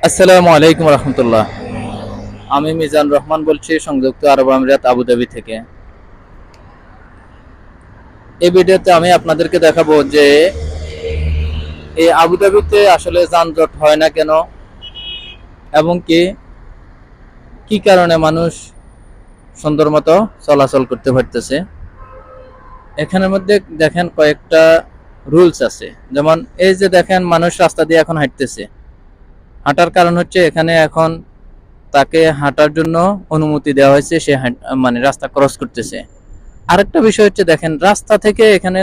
আসসালামু আলাইকুম রহমতুল্লাহ। আমি মিজান রহমান বলছি সংযুক্ত আরব আমিরাত আবুধাবি থেকে। এই ভিডিওতে আমি আপনাদেরকে দেখাবো যে এই আবুধাবিতে আসলে যানজট হয় না কেন, এবং কি কি কারণে মানুষ সুন্দর মতো চলাচল করতে পারতেছে। এখানের মধ্যে দেখেন কয়েকটা রুলস আছে। যেমন এই যে দেখেন মানুষ রাস্তা দিয়ে এখন হাঁটতেছে, হাঁটার কারণ হচ্ছে এখানে এখন তাকে হাঁটার জন্য অনুমতি দেওয়া হয়েছে, সে মানে রাস্তা ক্রস করতেছে। আরেকটা বিষয় হচ্ছে দেখেন রাস্তা থেকে এখানে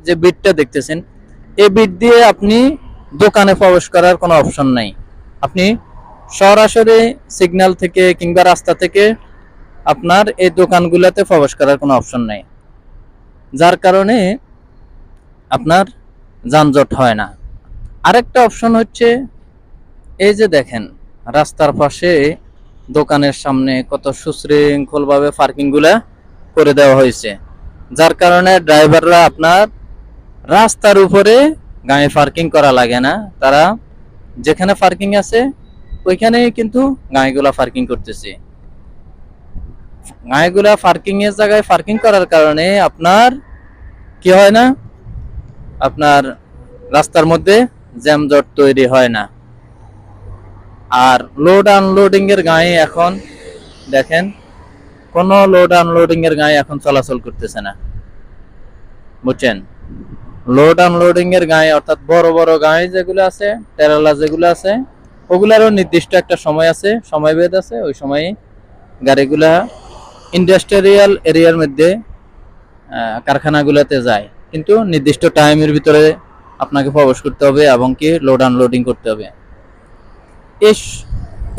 যে বিটটা দেখতেছেন, এই বিট দিয়ে আপনি দোকানে প্রবেশ করার কোনো অপশন নাই। আপনি সরাসরি সিগন্যাল থেকে কিংবা রাস্তা থেকে আপনার এই দোকানগুলোতে প্রবেশ করার কোনো অপশন নাই, যার কারণে আপনার যানজট হয় না। আরেকটা অপশন হচ্ছে এই যে দেখেন রাস্তার পাশে দোকানের সামনে কত সুশৃঙ্খলভাবে পার্কিংগুলা করে দেওয়া হয়েছে, যার কারণে ড্রাইভাররা আপনার রাস্তার উপরে গাড়ি পার্কিং করা লাগে না। তারা যেখানে পার্কিং আছে ওইখানেই কিন্তু গাড়িগুলা পার্কিং করতেছে। গাড়িগুলা পার্কিং এর জায়গায় পার্কিং করার কারণে আপনার কি হয় না, আপনার রাস্তার মধ্যে জ্যামজট তৈরি হয় না। আর লোড আনলোডিং এর গাড়ি এখন দেখেন কোনো লোড আনলোডিং এর গাড়ি এখন চলাচল করতেছে না, বুঝছেন। লোড আনলোডিং এর গাড়ি অর্থাৎ বড় বড় গাড়ি যেগুলো আছে, ট্রেলার যেগুলো আছে, ওগুলারও নির্দিষ্ট একটা সময় আছে, সময়ভেদ আছে। ওই সময়ে গাড়িগুলা ইন্ডাস্ট্রিয়াল এরিয়ার মধ্যে কারখানাগুলোতে যায়, কিন্তু নির্দিষ্ট টাইমের ভিতরে আপনাকে প্রবেশ করতে হবে এবং কি লোড আনলোডিং করতে হবে। এই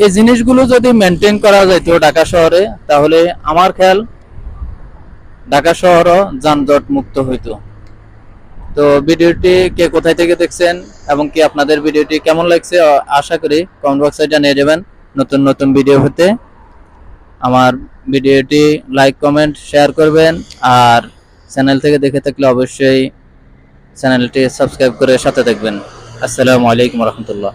এই জিনিসগুলো যদি মেনটেন করা যেত ঢাকা শহরে, তাহলে আমার খেয়াল ঢাকা শহরও যানজট মুক্ত হইতো। তো ভিডিওটি কে কোথায় থেকে দেখছেন এবং কি আপনাদের ভিডিওটি কেমন লাগছে আশা করি কমেন্ট বক্সে জানিয়ে দেবেন। নতুন নতুন ভিডিও হতে আমার ভিডিওটি লাইক কমেন্ট শেয়ার করবেন, আর চ্যানেল থেকে দেখে থাকলে অবশ্যই চ্যানেলটি সাবস্ক্রাইব করে সাথে থাকবেন। আসসালামু আলাইকুম রহমতুল্লাহ।